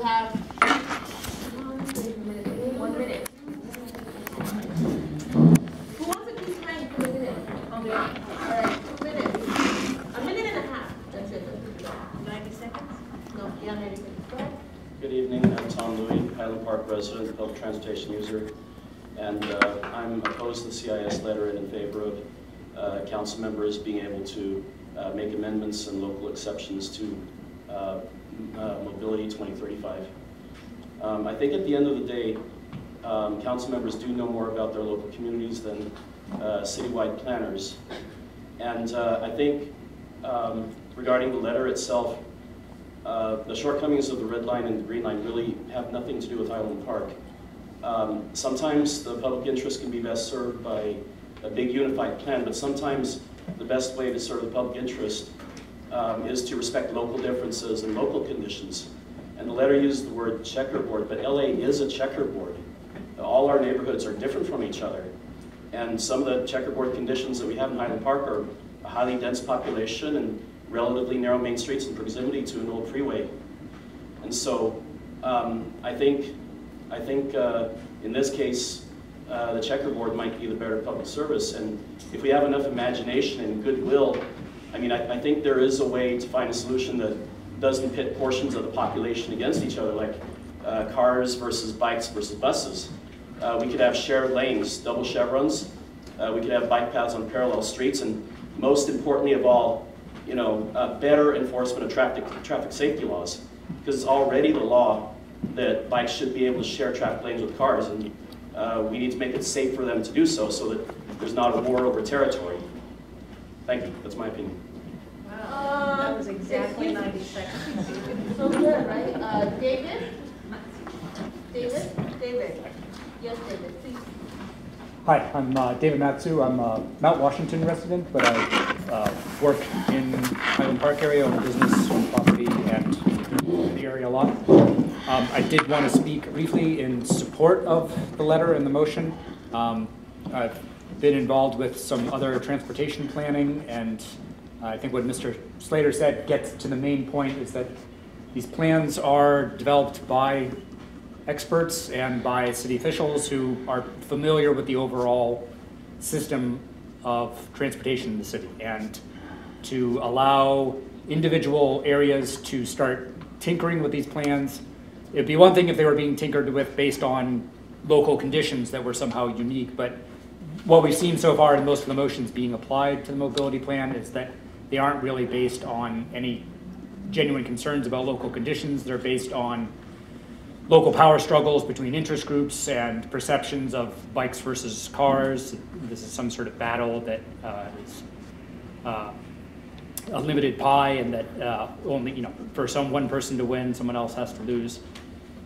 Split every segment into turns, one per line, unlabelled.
have 1 minute. Who wants to be kind for a minute? All right, 2 minutes. A minute and a half. That's it. 90 seconds? No, yeah, 90 seconds. Go ahead.
Good evening. I'm Tom Louie, Highland Park resident, public transportation user, and I'm opposed to the CIS letter and in favor of council members being able to make amendments and local exceptions to Mobility 2035. I think at the end of the day, council members do know more about their local communities than citywide planners. And I think regarding the letter itself, the shortcomings of the red line and the green line really have nothing to do with Highland Park. Sometimes the public interest can be best served by a big unified plan, but sometimes the best way to serve the public interest is to respect local differences and local conditions. And the letter used the word checkerboard, but LA is a checkerboard. All our neighborhoods are different from each other. And some of the checkerboard conditions that we have in Highland Park are a highly dense population and relatively narrow main streets in proximity to an old freeway. And so I think in this case, the checkerboard might be the better public service. And if we have enough imagination and goodwill, I mean, I think there is a way to find a solution that doesn't pit portions of the population against each other, like cars versus bikes versus buses. We could have shared lanes, double chevrons. We could have bike paths on parallel streets, and most importantly of all, you know, better enforcement of traffic safety laws, because it's already the law that bikes should be able to share traffic lanes with cars, and we need to make it safe for them to do so, so that there's not a war over territory. Thank you. That's my opinion.
Wow. That was exactly 90 seconds.
So good, right? David? David? Yes, David, please.
Hi, I'm David Matsu. I'm a Mount Washington resident, but I work in Highland Park area, own business, own property, and in the area a lot. I did want to speak briefly in support of the letter and the motion. I've been involved with some other transportation planning, and I think what Mr. Slater said gets to the main point, is that these plans are developed by experts and by city officials who are familiar with the overall system of transportation in the city, and to allow individual areas to start tinkering with these plans. It'd be one thing if they were being tinkered with based on local conditions that were somehow unique, but what we've seen so far in most of the motions being applied to the mobility plan is that they aren't really based on any genuine concerns about local conditions. They're based on local power struggles between interest groups and perceptions of bikes versus cars. This is some sort of battle that is a limited pie, and that only, you know, for one person to win, someone else has to lose.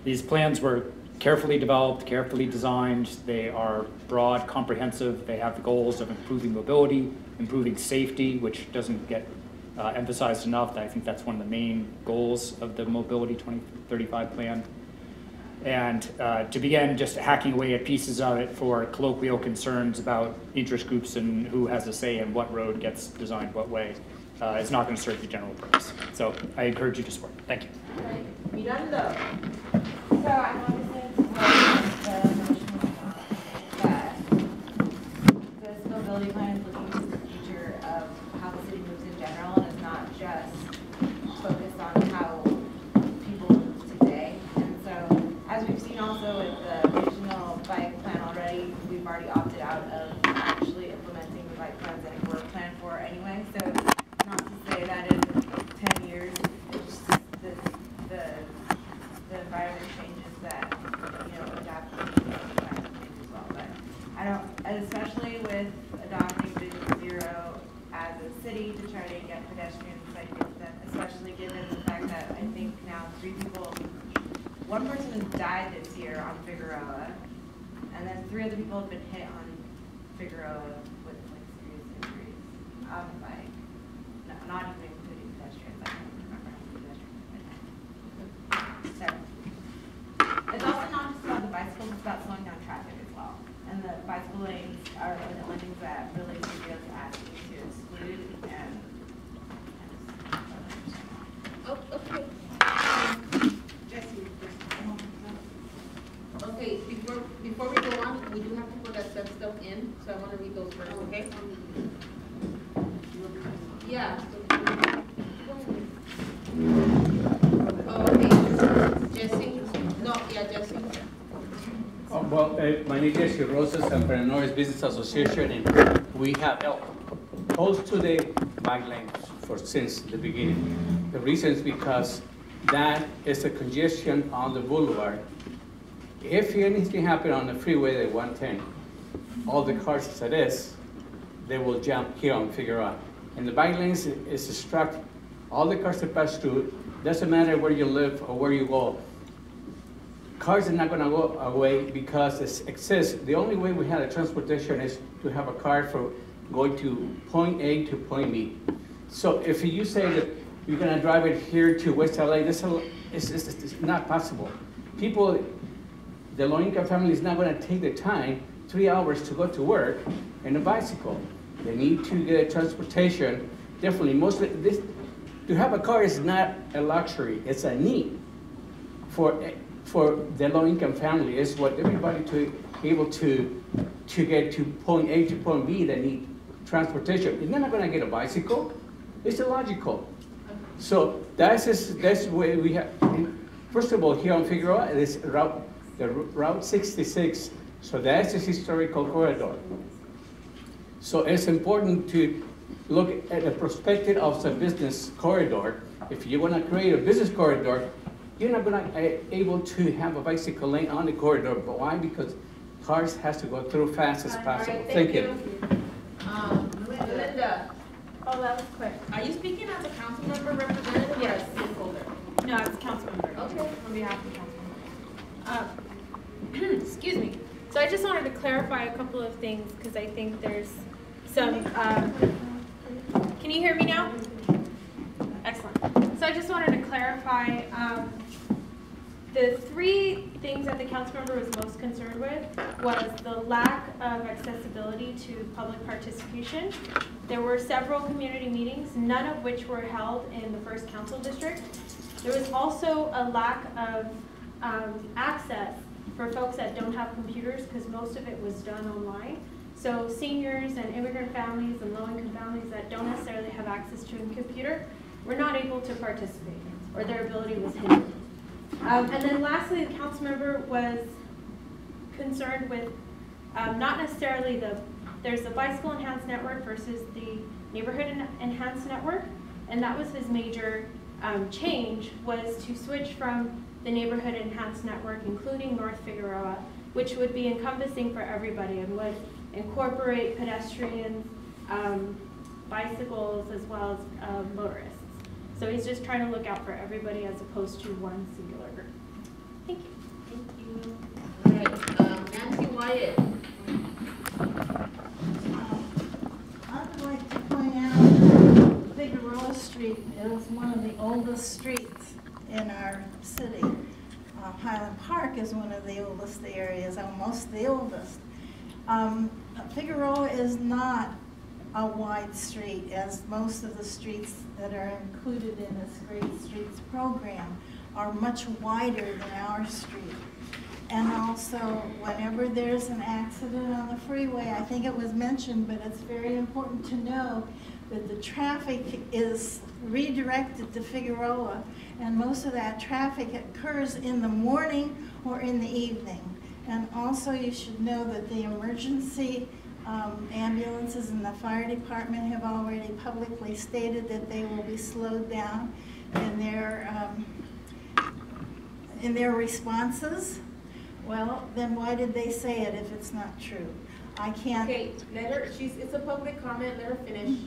These plans were carefully developed, carefully designed. They are broad, comprehensive. They have the goals of improving mobility, improving safety, which doesn't get emphasized enough. I think that's one of the main goals of the Mobility 2035 plan. And to begin just hacking away at pieces of it for colloquial concerns about interest groups and who has a say in what road gets designed what way is not going to serve the general purpose. So I encourage you to support it. Thank you.
Right. Miranda.
So I want to say the motion that this mobility plan is looking to the future of how the city moves in general, and is not just focused on how people move today. And so, as we've seen also with the regional bike plan already, we've already opted out of actually implementing the bike plans that were planned for anyway. So not to say that in 10 years, it's the environment changes, that, you know, adapt to the environment changes as well. But I don't, especially with adopting Vision Zero as a city to try to get pedestrians cyclists, especially given the fact that I think now one person has died this year on Figueroa, and then 3 other people have been hit on Figueroa with like serious injuries on the bike. No, not even including pedestrians. I can't remember how many pedestrians. So it's also not just about the bicycles; it's about slowing down traffic as well. And the bicycle lanes are the only things that really should be able to ask you to exclude. And
Oh, okay.
Jesse,
so I want to read those first, okay? Yeah. Okay, Jesse? No, yeah, Jesse.
Well, my name is Gil Cedillo. I'm from the Norris Business Association, and we have opposed to the bike lanes since the beginning. The reason is because that is a congestion on the boulevard. If anything happens on the freeway at 110, all the cars as it is, they will jump here on Figueroa. And the bike lanes is obstructed. All the cars that pass through, doesn't matter where you live or where you go. Cars are not going to go away because it exists. The only way we have a transportation is to have a car for going to point A to point B. So if you say that you're going to drive it here to West LA, it's not possible. People, the low-income family is not going to take the time, 3 hours to go to work in a bicycle. They need to get transportation. Definitely, to have a car is not a luxury, it's a need. For the low-income family, is what everybody to be able to get to point A to point B, they need transportation. They're not going to get a bicycle. It's illogical. So that's where we have. First of all, here on Figueroa, it is Route 66. So that's a historical corridor. So it's important to look at the perspective of the business corridor. If you want to create a business corridor, you're not going to be able to have a bicycle lane on the corridor. But why? Because cars has to go through fast as possible.
Right,
thank you.
Linda,
Oh, that was quick.
are you speaking as a council member representative or
Yes.
a stakeholder?
No, it's council member.
Okay.
On behalf of the council member. Excuse me. So I just wanted to clarify a couple of things because I think there's some, can you hear me now? Excellent. So I just wanted to clarify the three things that the council member was most concerned with was the lack of accessibility to public participation. There were several community meetings, none of which were held in the first council district. There was also a lack of access for folks that don't have computers because most of it was done online. So seniors and immigrant families and low-income families that don't necessarily have access to a computer were not able to participate, or their ability was hindered. And then lastly, the council member was concerned with not necessarily there's the bicycle enhanced network versus the neighborhood enhanced network, and that was his major change, was to switch from the neighborhood enhanced network, including North Figueroa, which would be encompassing for everybody and would incorporate pedestrians, bicycles, as well as motorists. So he's just trying to look out for everybody as opposed to one singular group. Thank you.
Thank you. All right, Nancy Wyatt.
I would like to point out Figueroa Street is one of the oldest streets in our city. Highland Park is one of the oldest areas, almost the oldest. Figueroa is not a wide street, as most of the streets that are included in this Great Streets program are much wider than our street. And also, whenever there's an accident on the freeway, I think it was mentioned, but it's very important to know that the traffic is redirected to Figueroa, and most of that traffic occurs in the morning or in the evening. And also, you should know that the emergency ambulances and the fire department have already publicly stated that they will be slowed down in their responses. Well, then why did they say it if it's not true? I can't.
Okay, let her, it's a public comment, let her finish.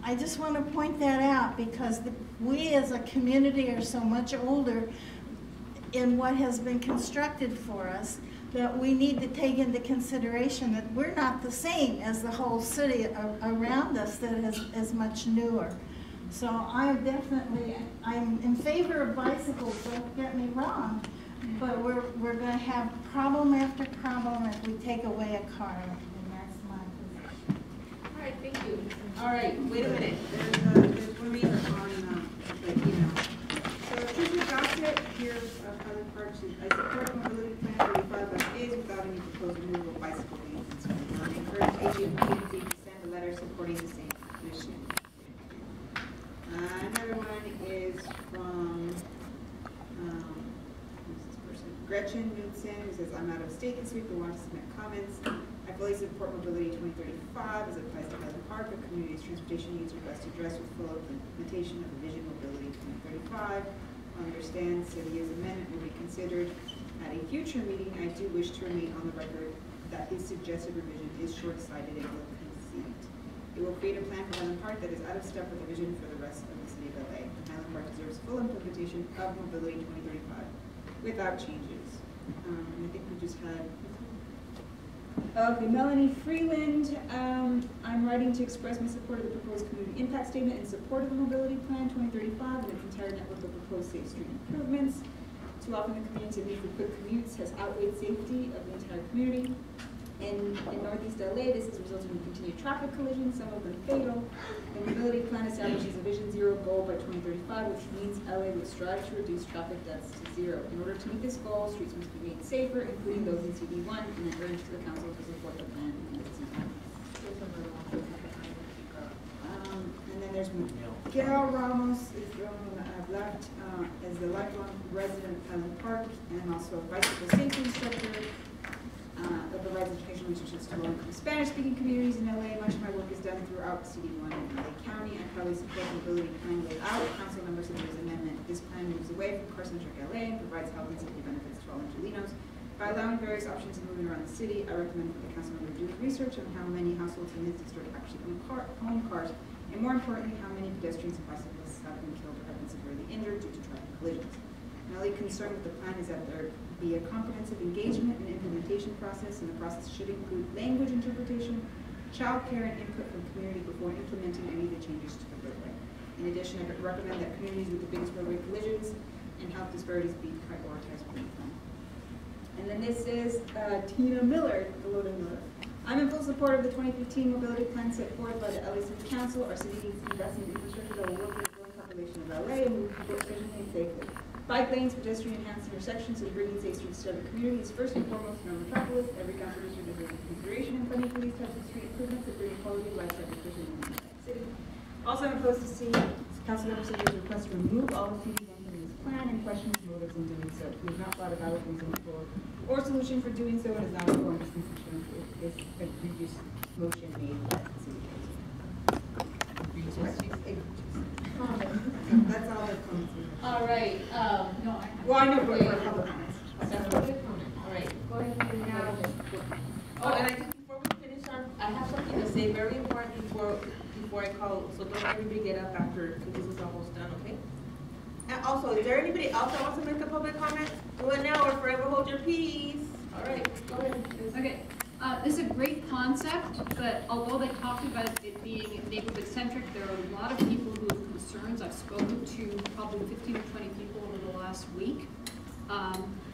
I just want to point that out because we as a community are so much older in what has been constructed for us that we need to take into consideration that we're not the same as the whole city around us that is much newer. So I'm in favor of bicycles, don't get me wrong, but we're going to have problem after problem if we take away a car, and that's my position.
All right, thank you. All right, wait a minute.
There's one reason on the email. So Tricia Gossett here of Highland Park, I support mobility plan 35 days without any proposed removal of bicycle lanes. So we're encouraging issued agency to send a letter supporting the same mission. Another one is from who's this person? Gretchen Knudsen, who says, I'm out of state this week but want to submit comments. I fully support Mobility 2035 as it applies to Highland Park. The community's transportation needs are best addressed with full implementation of the Vision Mobility 2035. Understand Cedillo's amendment will be considered at a future meeting. I do wish to remain on the record that his suggested revision is short-sighted and ill-conceived. It will create a plan for Highland Park that is out of step with the vision for the rest of the city of LA. Highland Park deserves full implementation of Mobility 2035 without changes. I think we just had. Okay, Melanie Freeland. I'm writing to express my support of the proposed community impact statement in support of the Mobility Plan 2035 and its entire network of proposed safe street improvements. Too often the community need for quick commutes has outweighed safety of the entire community. In Northeast LA, this has resulted in continued traffic collisions, some of them fatal. The Mobility Plan establishes a Vision Zero goal by 2035, which means LA would strive to reduce traffic deaths to zero. In order to meet this goal, streets must be made safer, including those in CD1, and I urge the council to support the plan and its and then there's Gil Ramos is the one that I've left as the lifelong resident of Highland Park and also a bicycle safety instructor. That provides educational resources to low-income Spanish-speaking communities in LA. Much of my work is done throughout CD1 and LA County. I probably support the mobility plan laid out. Council Member Cedillo's amendment. This plan moves away from car-centric LA and provides health and safety benefits to all Angelinos. By allowing various options of moving around the city, I recommend that the council member do research on how many households in this district actually own cars, and more importantly, how many pedestrians and bicyclists have been killed or have been severely injured due to traffic collisions. My only concern with the plan is that there be a comprehensive engagement and implementation process, and the process should include language interpretation, child care, and input from community before implementing any of the changes to the roadway. In addition, I would recommend that communities with the biggest roadway collisions and health disparities be prioritized for the plan. And then this is Tina Miller, Loda Miller. I'm in full support of the 2015 mobility plan set forth by the LA City Council. Our city needs to invest in infrastructure that will work with the growing population of LA and move people efficiently and safely. Bike lanes, pedestrian enhanced intersections, and bringing safe streets to every community is first and foremost in our metropolis. Every council district is taking consideration and funding for these types of street improvements that bring quality of life especially in the city. Also, I'm opposed to see Council Member Cedillo's request to remove all the CD1 from this plan and questions motives in doing so. We have not thought about a reason for or solution for doing so, and is not informed this constituent with the previous motion made by the city council. That's all the comments.
All right, no,
Well, I know, but for public comments.
all right, go ahead now. Oh, and I think before we finish I have something to say, very important before I call, so don't everybody get up after, because this is almost done, okay? And also, is there anybody else that wants to make a public comment? Do it now or forever hold your peace. All right, go ahead.
Okay, this is a great concept, but although they talked about it being neighborhood-centric, there are a lot of people who have concerns. I've spoken to probably 15 or 20 people over the last week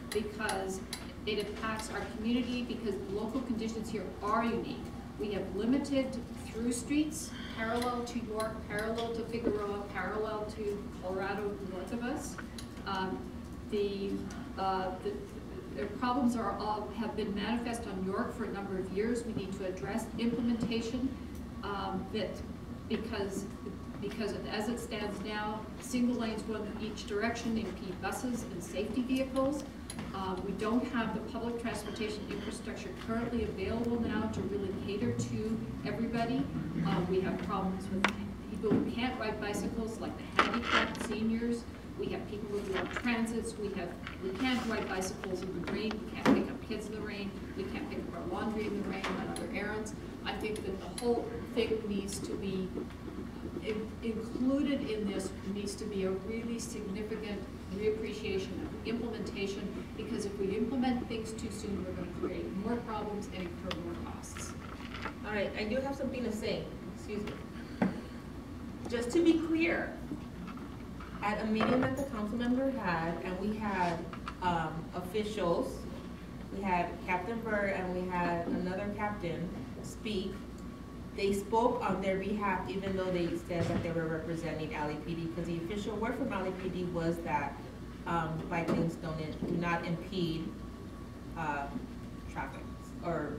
because it impacts our community, because local conditions here are unique. We have limited through streets, parallel to York, parallel to Figueroa, parallel to Colorado north of us. Their problems have been manifest on York for a number of years. We need to address implementation because as it stands now, single lanes run in each direction, impede buses and safety vehicles. We don't have the public transportation infrastructure currently available now to really cater to everybody. We have problems with people who can't ride bicycles, like the handicapped seniors. We have people who do transits. We can't ride bicycles in the rain. We can't pick up kids in the rain. We can't pick up our laundry in the rain and other errands. I think that the whole thing needs to be included in this. Needs to be a really significant reappreciation of implementation, because if we implement things too soon, we're going to create more problems and incur more costs.
All right, I do have something to say, excuse me. Just to be clear, at a meeting that the council member had, and we had officials, we had Captain Burr and we had another captain speak. They spoke on their behalf, even though they said that they were representing LAPD, because the official word from LAPD was that bike lanes do not impede traffic. or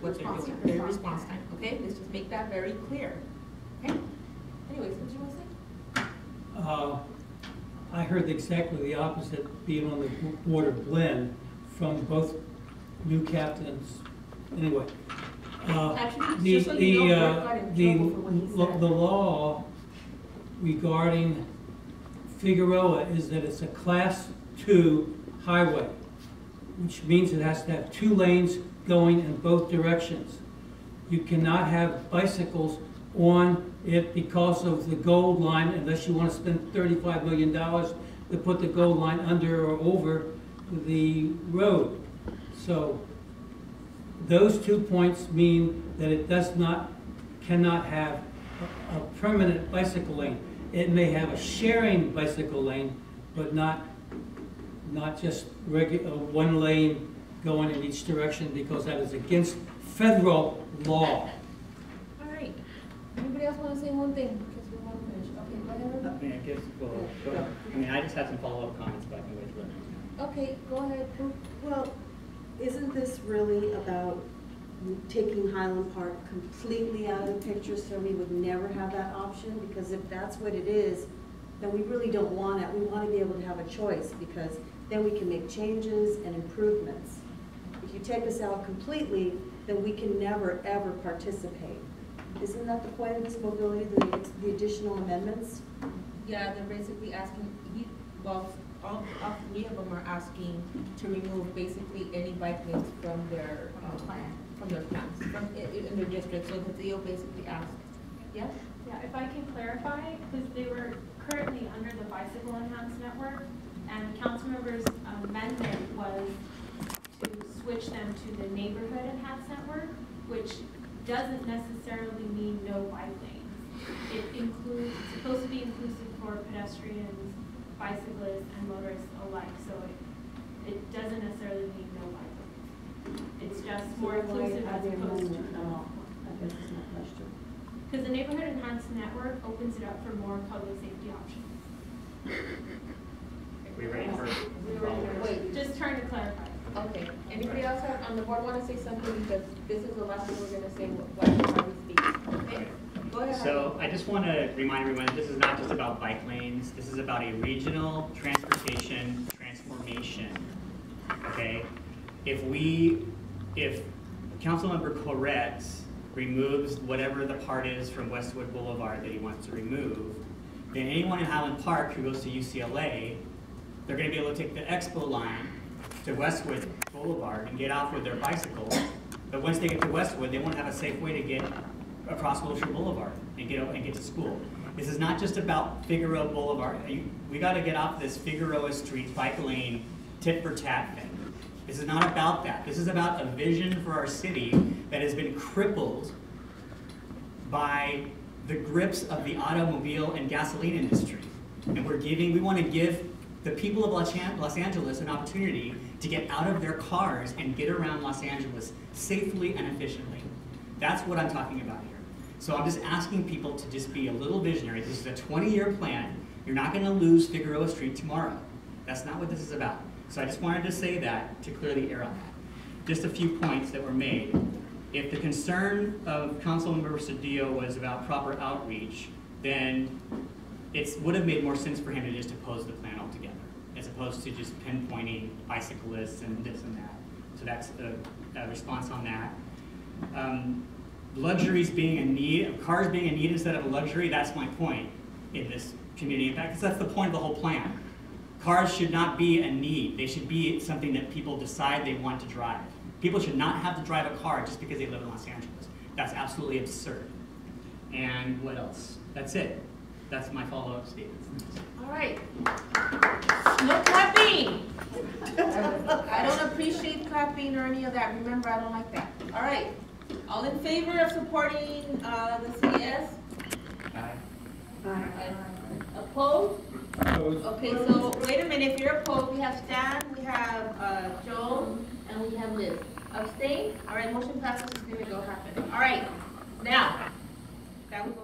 what they're doing, their response time, okay? Let's just make that very clear, okay? Anyways, what do you want to say?
I heard exactly the opposite, being on the board of Glen, from both new captains. Anyway,
Actually, just so you know, Rick got in trouble for what he said.
the law regarding Figueroa is that it's a Class 2 highway, which means it has to have 2 lanes going in both directions. You cannot have bicycles on it because of the gold line, unless you want to spend $35 million to put the gold line under or over the road. So those 2 points mean that it cannot have a permanent bicycle lane. It may have a sharing bicycle lane, but not just one lane going in each direction, because that is against federal law.
All right. Anybody else want to say one thing? Because we want to finish. Okay, go ahead.
I just had some follow-up comments, but I can wait for it.
Okay, go ahead.
Well, isn't this really about taking Highland Park completely out of the picture so we would never have that option? Because if that's what it is, then we really don't want it. We want to be able to have a choice, because then we can make changes and improvements. If you take us out completely, then we can never, ever participate. Isn't that the point of this mobility, the additional amendments?
Yeah, they're basically asking, all 3 of them are asking to remove basically any bike lanes from their plans, in their district, so that they'll basically ask. Yes?
Yeah, if I can clarify, because they were currently under the bicycle enhanced network, and the council member's amendment was to switch them to the neighborhood enhanced network, which doesn't necessarily mean no bike lanes. It's supposed to be inclusive for pedestrians, bicyclists, and motorists alike, so it doesn't necessarily mean no bike lanes. It's just more inclusive as opposed to no.
I guess it's not question.
Because the neighborhood enhanced network opens it up for more public safety options.
We ready for
Wait,
Just trying to clarify.
okay. Anybody else on the board want to say something? Because this is the last thing we're going to say while we speak. Okay? Go ahead.
So I just want to remind everyone that this is not just about bike lanes. This is about a regional transportation transformation. Okay? If Councilmember Corretz removes whatever the part is from Westwood Boulevard that he wants to remove, then anyone in Highland Park who goes to UCLA, they're going to be able to take the Expo line to Westwood Boulevard and get off with their bicycle. But once they get to Westwood, they won't have a safe way to get across Wilshire Boulevard and get to school. This is not just about Figueroa Boulevard. We got to get off this Figueroa Street bike lane tit for tat thing. This is not about that. This is about a vision for our city that has been crippled by the grips of the automobile and gasoline industry. And we want to give the people of Los Angeles an opportunity to get out of their cars and get around Los Angeles safely and efficiently. That's what I'm talking about here. So I'm just asking people to just be a little visionary. This is a 20-year plan. You're not going to lose Figueroa Street tomorrow. That's not what this is about. So I just wanted to say that to clear the air on that. Just a few points that were made. If the concern of Councilmember Cedillo was about proper outreach, then it would have made more sense for him to just oppose the plan altogether, as opposed to just pinpointing bicyclists and this and that. So that's a response on that. Luxuries being a need, cars being a need instead of a luxury, that's my point in this community impact, because that's the point of the whole plan. Cars should not be a need. They should be something that people decide they want to drive. People should not have to drive a car just because they live in Los Angeles. That's absolutely absurd. And what else? That's it. That's my follow-up statement.
All right. No clapping. I don't appreciate clapping or any of that. Remember, I don't like that. All right. All in favor of supporting the CS?
Aye.
Aye. Opposed?
Opposed.
Okay, so wait a minute. If you're opposed, we have Stan, we have Joe, and we have Liz. Abstain? All right, motion passes. It's going to go happen. All right. Now, that was